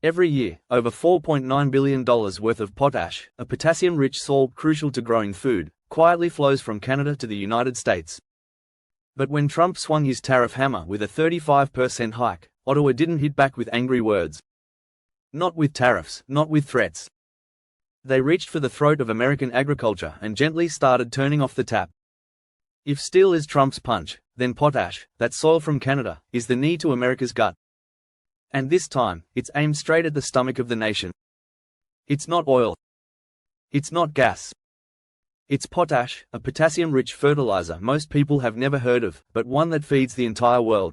Every year, over $4.9 billion worth of potash, a potassium-rich salt crucial to growing food, quietly flows from Canada to the United States. But when Trump swung his tariff hammer with a 35% hike, Ottawa didn't hit back with angry words. Not with tariffs, not with threats. They reached for the throat of American agriculture and gently started turning off the tap. If steel is Trump's punch, then potash, that soil from Canada, is the knee to America's gut. And this time, it's aimed straight at the stomach of the nation. It's not oil. It's not gas. It's potash, a potassium-rich fertilizer most people have never heard of, but one that feeds the entire world.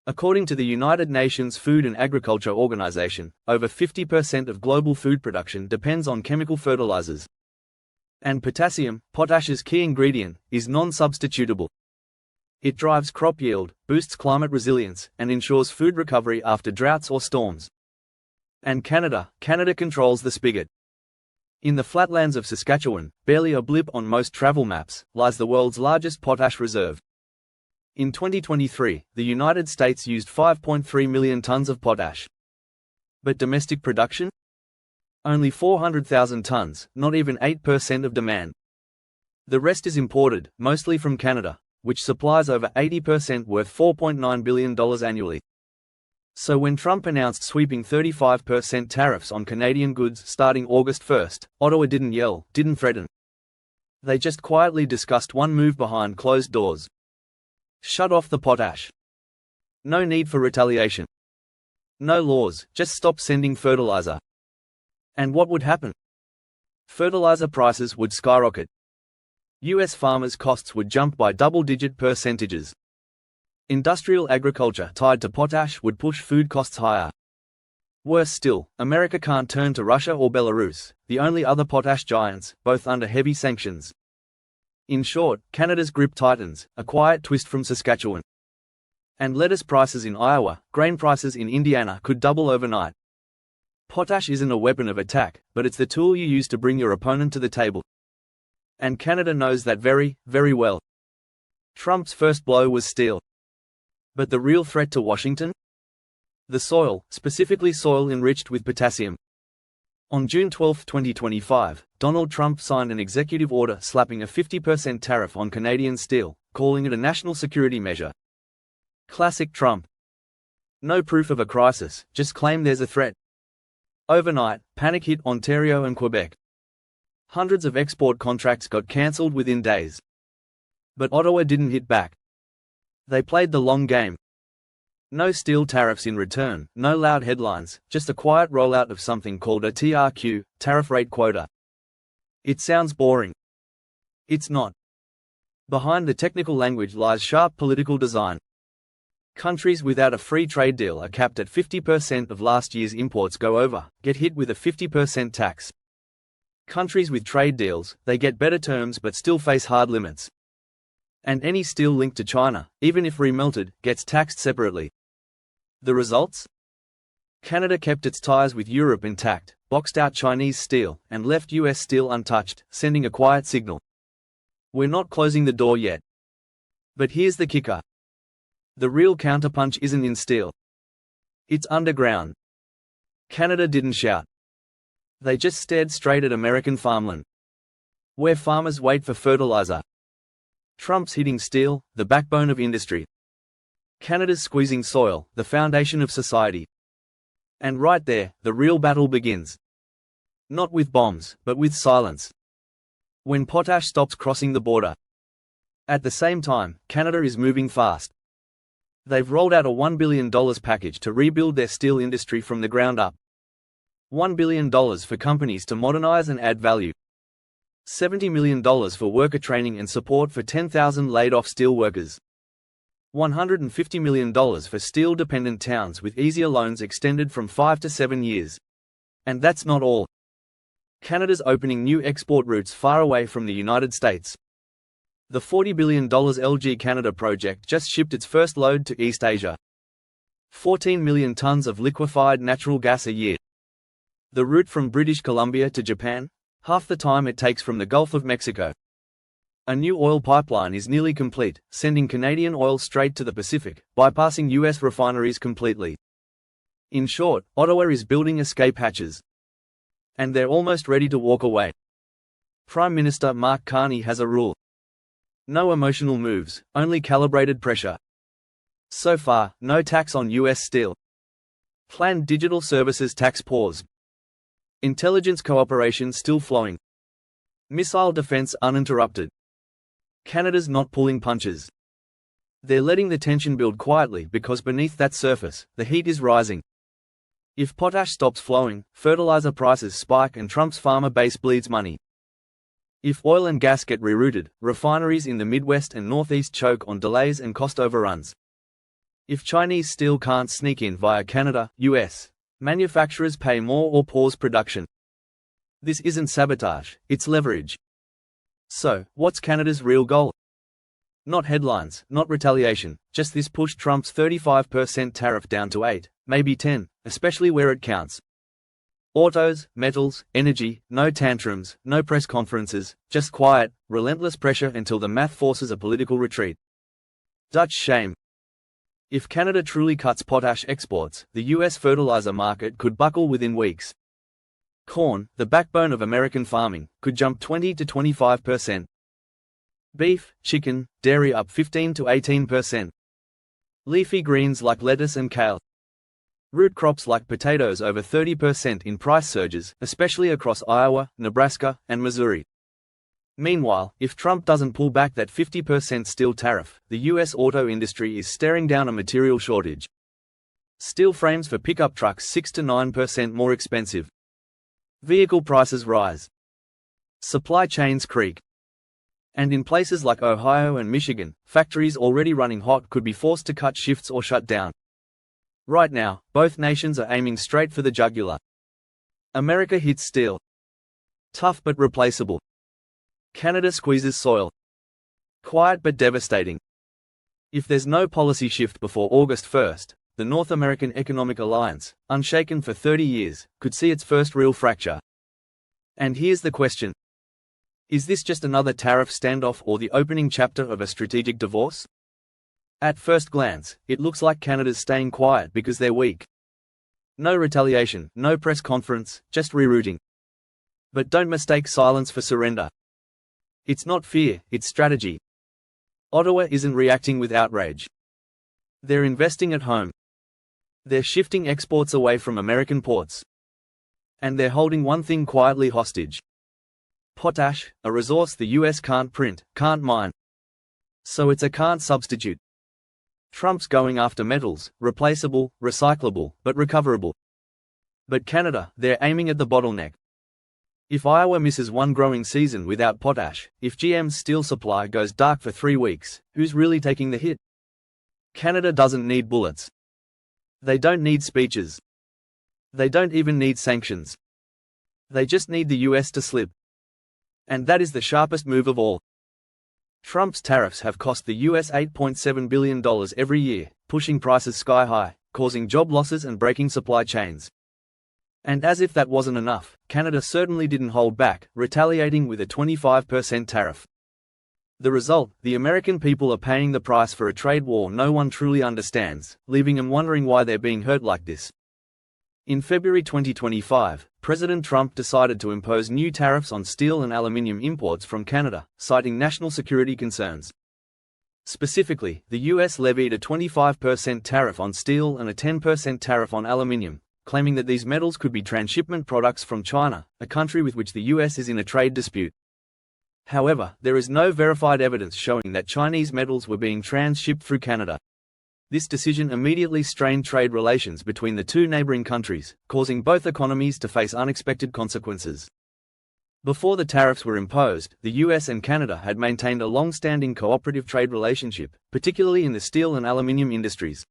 According to the United Nations Food and Agriculture Organization, over 50% of global food production depends on chemical fertilizers. And potassium, potash's key ingredient, is non-substitutable. It drives crop yield, boosts climate resilience, and ensures food recovery after droughts or storms. And Canada controls the spigot. In the flatlands of Saskatchewan, barely a blip on most travel maps, lies the world's largest potash reserve. In 2023, the United States used 5.3 million tons of potash. But domestic production? Only 400,000 tons, not even 8% of demand. The rest is imported, mostly from Canada, which supplies over 80% worth $4.9 billion annually. So when Trump announced sweeping 35% tariffs on Canadian goods starting August 1, Ottawa didn't yell, didn't threaten. They just quietly discussed one move behind closed doors. Shut off the potash. No need for retaliation. No laws, just stop sending fertilizer. And what would happen? Fertilizer prices would skyrocket. US farmers' costs would jump by double-digit percentages. Industrial agriculture tied to potash would push food costs higher. Worse still, America can't turn to Russia or Belarus, the only other potash giants, both under heavy sanctions. In short, Canada's grip tightens, a quiet twist from Saskatchewan. And lettuce prices in Iowa, grain prices in Indiana could double overnight. Potash isn't a weapon of attack, but it's the tool you use to bring your opponent to the table. And Canada knows that very, very well. Trump's first blow was steel. But the real threat to Washington? The soil, specifically soil enriched with potassium. On June 12, 2025, Donald Trump signed an executive order slapping a 50% tariff on Canadian steel, calling it a national security measure. Classic Trump. No proof of a crisis, just claim there's a threat. Overnight, panic hit Ontario and Quebec. Hundreds of export contracts got cancelled within days. But Ottawa didn't hit back. They played the long game. No steel tariffs in return, no loud headlines, just a quiet rollout of something called a TRQ, tariff rate quota. It sounds boring. It's not. Behind the technical language lies sharp political design. Countries without a free trade deal are capped at 50% of last year's imports go over, get hit with a 50% tax. Countries with trade deals, they get better terms but still face hard limits. And any steel linked to China, even if remelted, gets taxed separately. The results? Canada kept its ties with Europe intact, boxed out Chinese steel, and left US steel untouched, sending a quiet signal. We're not closing the door yet. But here's the kicker. The real counterpunch isn't in steel. It's underground. Canada didn't shout. They just stared straight at American farmland. Where farmers wait for fertilizer. Trump's hitting steel, the backbone of industry. Canada's squeezing soil, the foundation of society. And right there, the real battle begins. Not with bombs, but with silence. When potash stops crossing the border. At the same time, Canada is moving fast. They've rolled out a $1 billion package to rebuild their steel industry from the ground up. $1 billion for companies to modernize and add value. $70 million for worker training and support for 10,000 laid-off steel workers. $150 million for steel-dependent towns with easier loans extended from 5 to 7 years. And that's not all. Canada's opening new export routes far away from the United States. The $40 billion LG Canada project just shipped its first load to East Asia. 14 million tons of liquefied natural gas a year. The route from British Columbia to Japan? Half the time it takes from the Gulf of Mexico. A new oil pipeline is nearly complete, sending Canadian oil straight to the Pacific, bypassing US refineries completely. In short, Ottawa is building escape hatches. And they're almost ready to walk away. Prime Minister Mark Carney has a rule. No emotional moves, only calibrated pressure. So far, no tax on US steel. Planned digital services tax pause. Intelligence cooperation still flowing. Missile defense uninterrupted. Canada's not pulling punches. They're letting the tension build quietly because beneath that surface, the heat is rising. If potash stops flowing, fertilizer prices spike and Trump's farmer base bleeds money. If oil and gas get rerouted, refineries in the Midwest and Northeast choke on delays and cost overruns. If Chinese steel can't sneak in via Canada, US, manufacturers pay more or pause production. This isn't sabotage, it's leverage. So, what's Canada's real goal? Not headlines, not retaliation, just this push Trump's 35% tariff down to 8, maybe 10, especially where it counts. Autos, metals, energy, no tantrums, no press conferences, just quiet, relentless pressure until the math forces a political retreat. Dutch shame. If Canada truly cuts potash exports, the US fertilizer market could buckle within weeks. Corn, the backbone of American farming, could jump 20 to 25%. Beef, chicken, dairy up 15 to 18%. Leafy greens like lettuce and kale. Root crops like potatoes over 30% in price surges, especially across Iowa, Nebraska, and Missouri. Meanwhile, if Trump doesn't pull back that 50% steel tariff, the US auto industry is staring down a material shortage. Steel frames for pickup trucks 6 to 9% more expensive. Vehicle prices rise. Supply chains creak. And in places like Ohio and Michigan, factories already running hot could be forced to cut shifts or shut down. Right now, both nations are aiming straight for the jugular. America hits steel. Tough but replaceable. Canada squeezes soil. Quiet but devastating. If there's no policy shift before August 1st, the North American Economic Alliance, unshaken for 30 years, could see its first real fracture. And here's the question. Is this just another tariff standoff or the opening chapter of a strategic divorce? At first glance, it looks like Canada's staying quiet because they're weak. No retaliation, no press conference, just rerouting. But don't mistake silence for surrender. It's not fear, it's strategy. Ottawa isn't reacting with outrage. They're investing at home. They're shifting exports away from American ports. And they're holding one thing quietly hostage. Potash, a resource the US can't print, can't mine. So it's a can't substitute. Trump's going after metals, replaceable, recyclable, but recoverable. But Canada, they're aiming at the bottleneck. If Iowa misses one growing season without potash, if GM's steel supply goes dark for 3 weeks, who's really taking the hit? Canada doesn't need bullets. They don't need speeches. They don't even need sanctions. They just need the US to slip. And that is the sharpest move of all. Trump's tariffs have cost the US $8.7 billion every year, pushing prices sky high, causing job losses and breaking supply chains. And as if that wasn't enough, Canada certainly didn't hold back, retaliating with a 25% tariff. The result, the American people are paying the price for a trade war no one truly understands, leaving them wondering why they're being hurt like this. In February 2025, President Trump decided to impose new tariffs on steel and aluminium imports from Canada, citing national security concerns. Specifically, the US levied a 25% tariff on steel and a 10% tariff on aluminium, claiming that these metals could be transshipment products from China, a country with which the US is in a trade dispute. However, there is no verified evidence showing that Chinese metals were being transshipped through Canada. This decision immediately strained trade relations between the two neighboring countries, causing both economies to face unexpected consequences. Before the tariffs were imposed, the US and Canada had maintained a long-standing cooperative trade relationship, particularly in the steel and aluminium industries.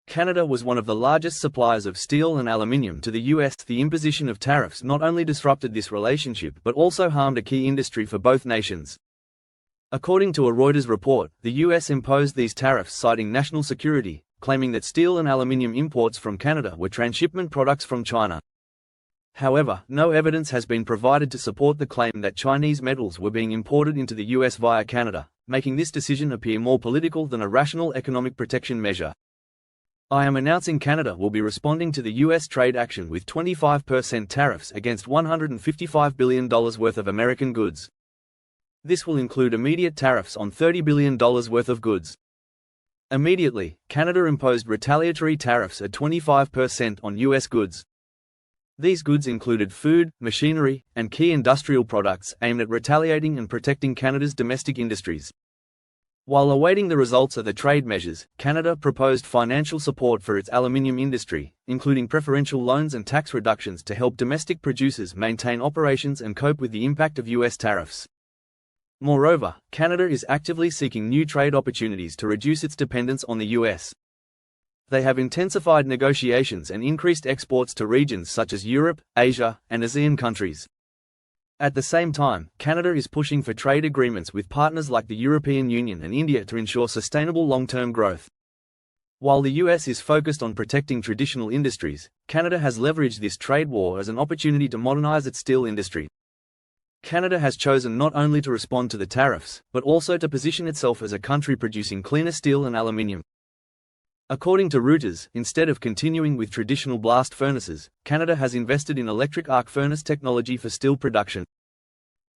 Canada was one of the largest suppliers of steel and aluminium to the US. The imposition of tariffs not only disrupted this relationship but also harmed a key industry for both nations. According to a Reuters report, the US imposed these tariffs citing national security, claiming that steel and aluminium imports from Canada were transshipment products from China. However, no evidence has been provided to support the claim that Chinese metals were being imported into the US via Canada, making this decision appear more political than a rational economic protection measure. I am announcing Canada will be responding to the US trade action with 25% tariffs against $155 billion worth of American goods. This will include immediate tariffs on $30 billion worth of goods. Immediately, Canada imposed retaliatory tariffs at 25% on US goods. These goods included food, machinery, and key industrial products aimed at retaliating and protecting Canada's domestic industries. While awaiting the results of the trade measures, Canada proposed financial support for its aluminium industry, including preferential loans and tax reductions to help domestic producers maintain operations and cope with the impact of US tariffs. Moreover, Canada is actively seeking new trade opportunities to reduce its dependence on the US. They have intensified negotiations and increased exports to regions such as Europe, Asia, and ASEAN countries. At the same time, Canada is pushing for trade agreements with partners like the European Union and India to ensure sustainable long-term growth. While the US is focused on protecting traditional industries, Canada has leveraged this trade war as an opportunity to modernize its steel industry. Canada has chosen not only to respond to the tariffs, but also to position itself as a country producing cleaner steel and aluminium. According to Reuters, instead of continuing with traditional blast furnaces, Canada has invested in electric arc furnace technology for steel production.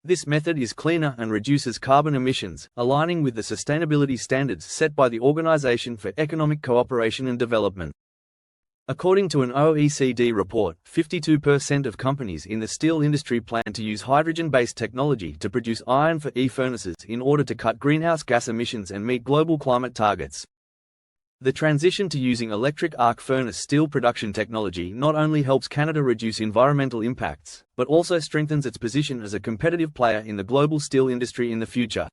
This method is cleaner and reduces carbon emissions, aligning with the sustainability standards set by the Organization for Economic Cooperation and Development. According to an OECD report, 52% of companies in the steel industry plan to use hydrogen-based technology to produce iron for e-furnaces in order to cut greenhouse gas emissions and meet global climate targets. The transition to using electric arc furnace steel production technology not only helps Canada reduce environmental impacts, but also strengthens its position as a competitive player in the global steel industry in the future.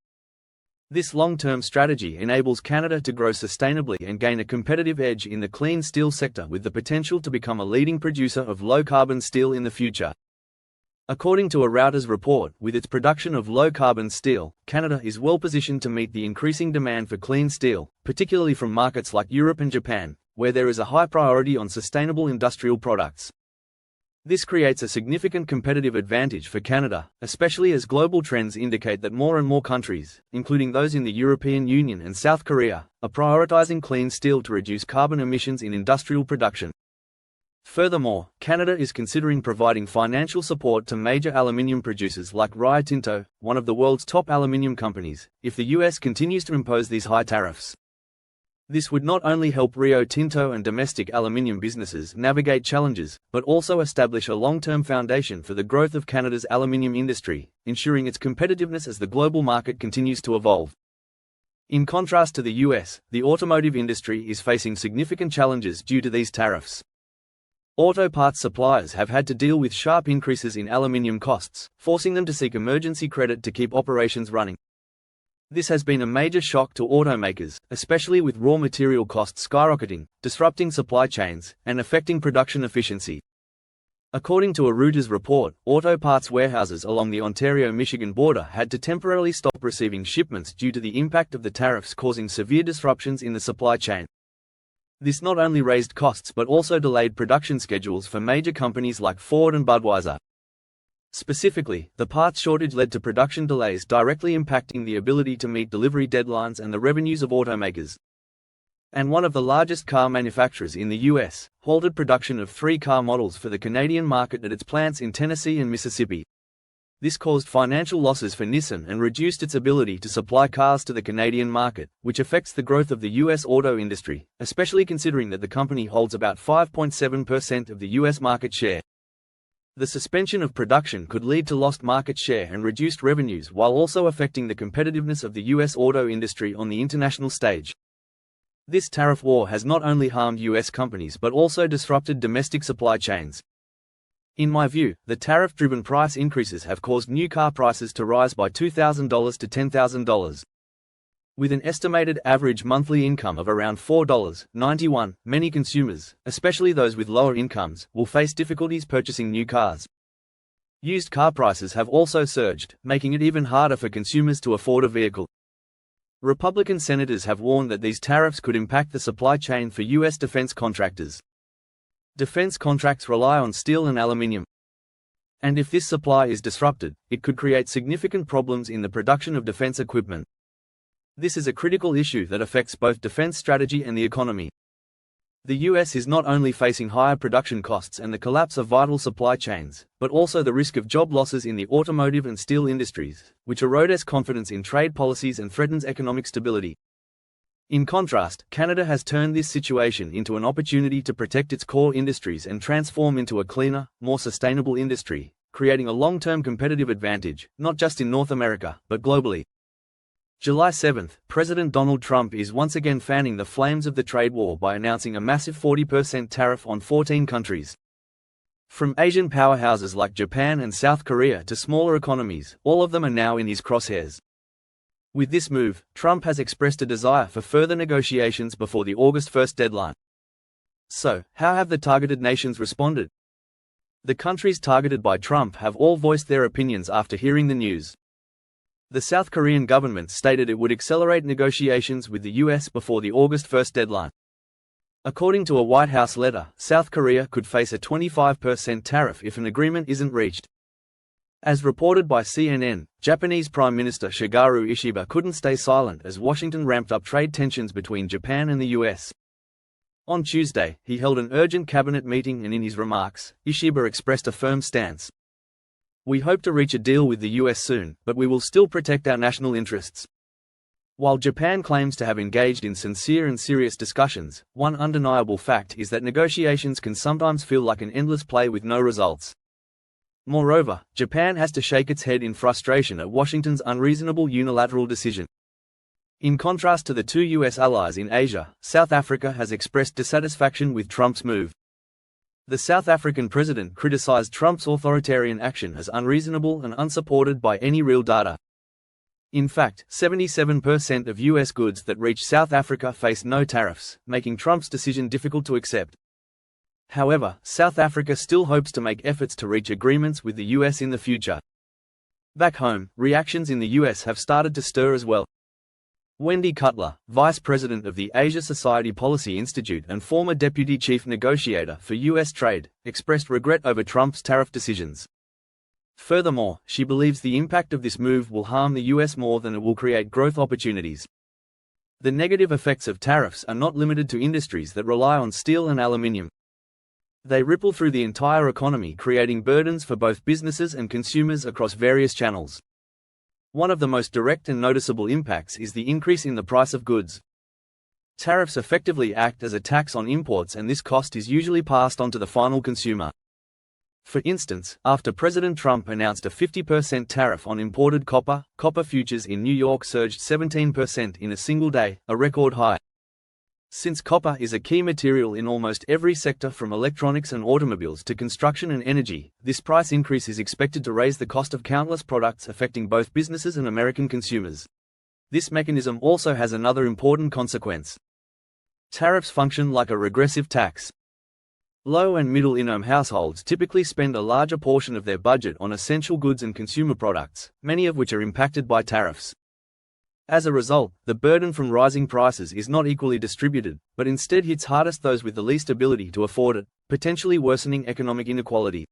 This long-term strategy enables Canada to grow sustainably and gain a competitive edge in the clean steel sector with the potential to become a leading producer of low-carbon steel in the future. According to a Reuters report, with its production of low-carbon steel, Canada is well positioned to meet the increasing demand for clean steel, particularly from markets like Europe and Japan, where there is a high priority on sustainable industrial products. This creates a significant competitive advantage for Canada, especially as global trends indicate that more and more countries, including those in the European Union and South Korea, are prioritizing clean steel to reduce carbon emissions in industrial production. Furthermore, Canada is considering providing financial support to major aluminium producers like Rio Tinto, one of the world's top aluminium companies, if the US continues to impose these high tariffs. This would not only help Rio Tinto and domestic aluminium businesses navigate challenges, but also establish a long-term foundation for the growth of Canada's aluminium industry, ensuring its competitiveness as the global market continues to evolve. In contrast to the US, the automotive industry is facing significant challenges due to these tariffs. Auto parts suppliers have had to deal with sharp increases in aluminium costs, forcing them to seek emergency credit to keep operations running. This has been a major shock to automakers, especially with raw material costs skyrocketing, disrupting supply chains, and affecting production efficiency. According to a Reuters report, auto parts warehouses along the Ontario-Michigan border had to temporarily stop receiving shipments due to the impact of the tariffs, causing severe disruptions in the supply chain. This not only raised costs but also delayed production schedules for major companies like Ford and Budweiser. Specifically, the parts shortage led to production delays directly impacting the ability to meet delivery deadlines and the revenues of automakers. And one of the largest car manufacturers in the US halted production of 3 car models for the Canadian market at its plants in Tennessee and Mississippi. This caused financial losses for Nissan and reduced its ability to supply cars to the Canadian market, which affects the growth of the US auto industry, especially considering that the company holds about 5.7% of the US market share. The suspension of production could lead to lost market share and reduced revenues while also affecting the competitiveness of the US auto industry on the international stage. This tariff war has not only harmed US companies but also disrupted domestic supply chains. In my view, the tariff-driven price increases have caused new car prices to rise by $2,000 to $10,000. With an estimated average monthly income of around $4.91, many consumers, especially those with lower incomes, will face difficulties purchasing new cars. Used car prices have also surged, making it even harder for consumers to afford a vehicle. Republican senators have warned that these tariffs could impact the supply chain for US defense contractors. Defense contracts rely on steel and aluminium. And if this supply is disrupted, it could create significant problems in the production of defense equipment. This is a critical issue that affects both defense strategy and the economy. The US is not only facing higher production costs and the collapse of vital supply chains, but also the risk of job losses in the automotive and steel industries, which erodes confidence in trade policies and threatens economic stability. In contrast, Canada has turned this situation into an opportunity to protect its core industries and transform into a cleaner, more sustainable industry, creating a long-term competitive advantage, not just in North America, but globally. July 7, President Donald Trump is once again fanning the flames of the trade war by announcing a massive 40% tariff on 14 countries. From Asian powerhouses like Japan and South Korea to smaller economies, all of them are now in his crosshairs. With this move, Trump has expressed a desire for further negotiations before the August 1 deadline. So, how have the targeted nations responded? The countries targeted by Trump have all voiced their opinions after hearing the news. The South Korean government stated it would accelerate negotiations with the US before the August 1 deadline. According to a White House letter, South Korea could face a 25% tariff if an agreement isn't reached. As reported by CNN, Japanese Prime Minister Shigeru Ishiba couldn't stay silent as Washington ramped up trade tensions between Japan and the US. On Tuesday, he held an urgent cabinet meeting and in his remarks, Ishiba expressed a firm stance. "We hope to reach a deal with the US soon, but we will still protect our national interests." While Japan claims to have engaged in sincere and serious discussions, one undeniable fact is that negotiations can sometimes feel like an endless play with no results. Moreover, Japan has to shake its head in frustration at Washington's unreasonable unilateral decision. In contrast to the two US allies in Asia, South Africa has expressed dissatisfaction with Trump's move. The South African president criticized Trump's authoritarian action as unreasonable and unsupported by any real data. In fact, 77% of US goods that reach South Africa face no tariffs, making Trump's decision difficult to accept. However, South Africa still hopes to make efforts to reach agreements with the US in the future. Back home, reactions in the US have started to stir as well. Wendy Cutler, vice president of the Asia Society Policy Institute and former deputy chief negotiator for U.S. trade, expressed regret over Trump's tariff decisions. Furthermore, she believes the impact of this move will harm the U.S. more than it will create growth opportunities. The negative effects of tariffs are not limited to industries that rely on steel and aluminium. They ripple through the entire economy, creating burdens for both businesses and consumers across various channels. One of the most direct and noticeable impacts is the increase in the price of goods. Tariffs effectively act as a tax on imports, and this cost is usually passed on to the final consumer. For instance, after President Trump announced a 50% tariff on imported copper, copper futures in New York surged 17% in a single day, a record high. Since copper is a key material in almost every sector from electronics and automobiles to construction and energy, this price increase is expected to raise the cost of countless products, affecting both businesses and American consumers. This mechanism also has another important consequence. Tariffs function like a regressive tax. Low and middle-income households typically spend a larger portion of their budget on essential goods and consumer products, many of which are impacted by tariffs. As a result, the burden from rising prices is not equally distributed, but instead hits hardest those with the least ability to afford it, potentially worsening economic inequality.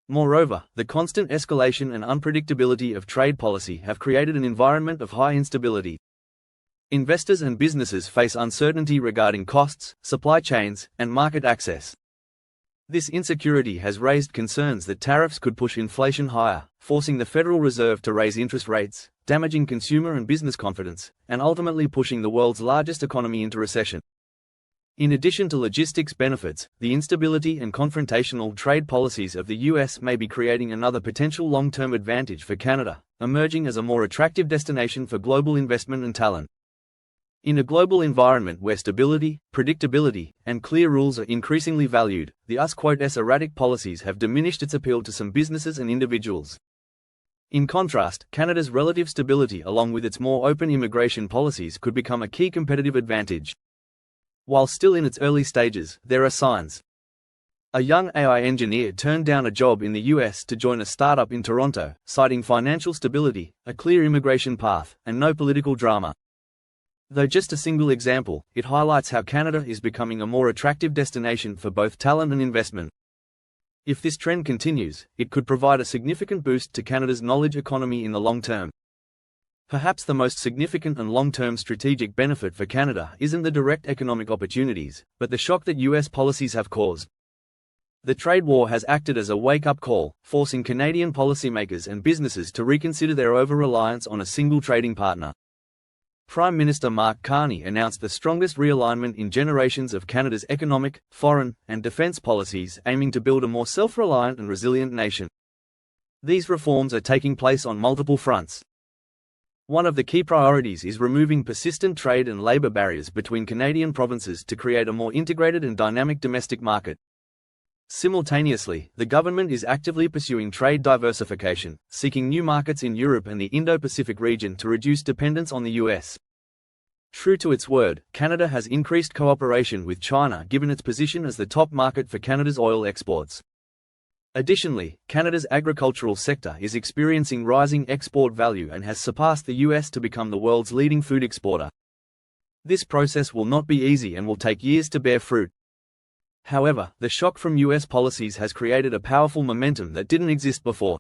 Moreover, the constant escalation and unpredictability of trade policy have created an environment of high instability. Investors and businesses face uncertainty regarding costs, supply chains, and market access. This insecurity has raised concerns that tariffs could push inflation higher, forcing the Federal Reserve to raise interest rates, damaging consumer and business confidence, and ultimately pushing the world's largest economy into recession. In addition to logistics benefits, the instability and confrontational trade policies of the US may be creating another potential long-term advantage for Canada, emerging as a more attractive destination for global investment and talent. In a global environment where stability, predictability, and clear rules are increasingly valued, the US erratic policies have diminished its appeal to some businesses and individuals. In contrast, Canada's relative stability along with its more open immigration policies could become a key competitive advantage. While still in its early stages, there are signs. A young AI engineer turned down a job in the US to join a startup in Toronto, citing financial stability, a clear immigration path, and no political drama. Though just a single example, it highlights how Canada is becoming a more attractive destination for both talent and investment. If this trend continues, it could provide a significant boost to Canada's knowledge economy in the long term. Perhaps the most significant and long-term strategic benefit for Canada isn't the direct economic opportunities, but the shock that US policies have caused. The trade war has acted as a wake-up call, forcing Canadian policymakers and businesses to reconsider their over-reliance on a single trading partner. Prime Minister Mark Carney announced the strongest realignment in generations of Canada's economic, foreign, and defence policies, aiming to build a more self-reliant and resilient nation. These reforms are taking place on multiple fronts. One of the key priorities is removing persistent trade and labour barriers between Canadian provinces to create a more integrated and dynamic domestic market. Simultaneously, the government is actively pursuing trade diversification, seeking new markets in Europe and the Indo-Pacific region to reduce dependence on the US. True to its word, Canada has increased cooperation with China given its position as the top market for Canada's oil exports. Additionally, Canada's agricultural sector is experiencing rising export value and has surpassed the US to become the world's leading food exporter. This process will not be easy and will take years to bear fruit. However, the shock from US policies has created a powerful momentum that didn't exist before.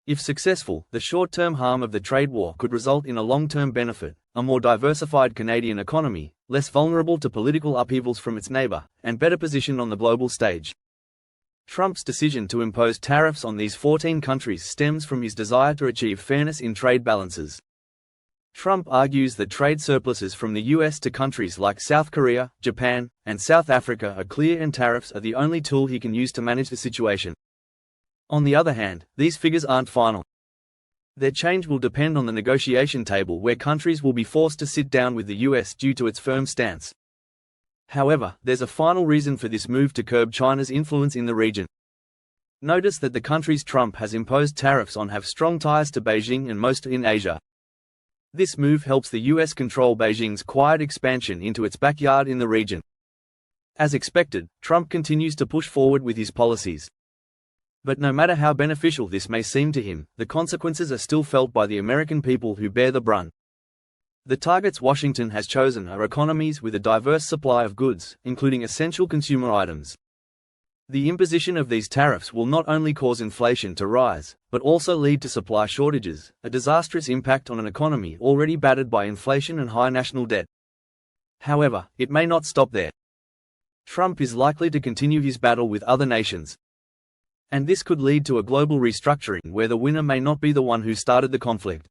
If successful, the short-term harm of the trade war could result in a long-term benefit, a more diversified Canadian economy, less vulnerable to political upheavals from its neighbor, and better positioned on the global stage. Trump's decision to impose tariffs on these 14 countries stems from his desire to achieve fairness in trade balances. Trump argues that trade surpluses from the US to countries like South Korea, Japan, and South Africa are clear and tariffs are the only tool he can use to manage the situation. On the other hand, these figures aren't final. Their change will depend on the negotiation table where countries will be forced to sit down with the US due to its firm stance. However, there's a final reason for this move to curb China's influence in the region. Notice that the countries Trump has imposed tariffs on have strong ties to Beijing and most in Asia. This move helps the US control Beijing's quiet expansion into its backyard in the region. As expected, Trump continues to push forward with his policies. But no matter how beneficial this may seem to him, the consequences are still felt by the American people who bear the brunt. The targets Washington has chosen are economies with a diverse supply of goods, including essential consumer items. The imposition of these tariffs will not only cause inflation to rise, but also lead to supply shortages, a disastrous impact on an economy already battered by inflation and high national debt. However, it may not stop there. Trump is likely to continue his battle with other nations. And this could lead to a global restructuring where the winner may not be the one who started the conflict.